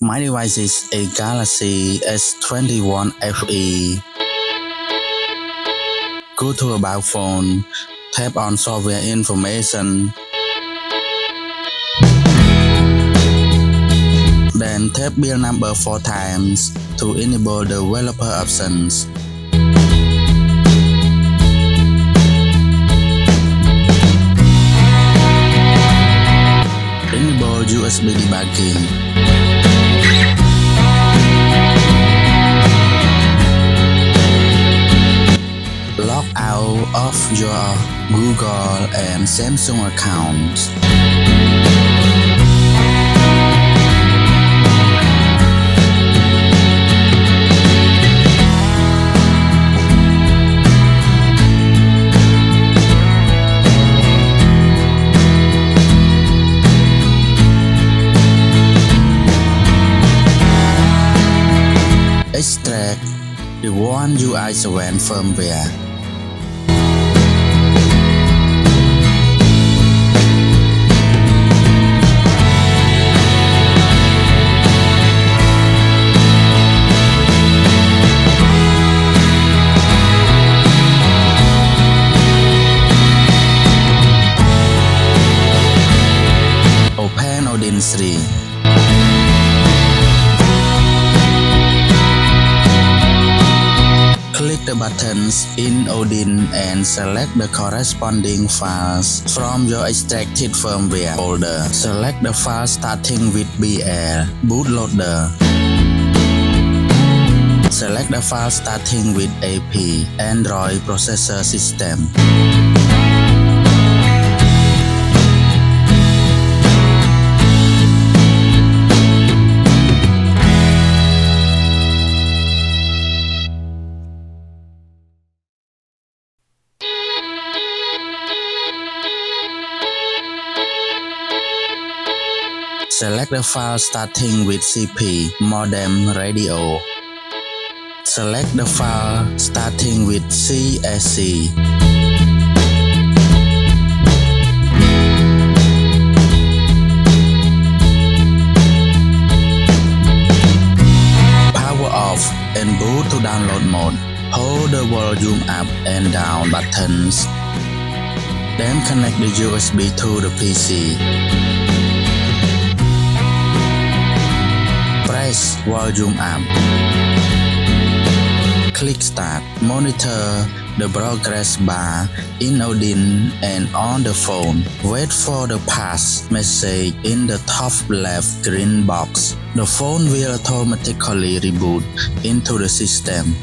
My device is a Galaxy S21FE. Go to About Phone, tap on Software Information, then tap Build Number 4 times to enable the developer options. Enable USB debugging. Log out of your Google and Samsung accounts. Extract the OneUI7 firmware. Open Android16. Click the buttons in Odin and select the corresponding files from your extracted firmware folder. Select the file starting with BL bootloader. Select the file starting with AP Android processor system. Select the file starting with CP modem radio. Select the file starting with CSC. Power off and boot to download mode. Hold the volume up and down buttons. Then connect the USB to the PC. Press volume up. Click Start. Monitor the progress bar in Odin and on the phone. Wait for the pass message in the top left green box. The phone will automatically reboot into the system.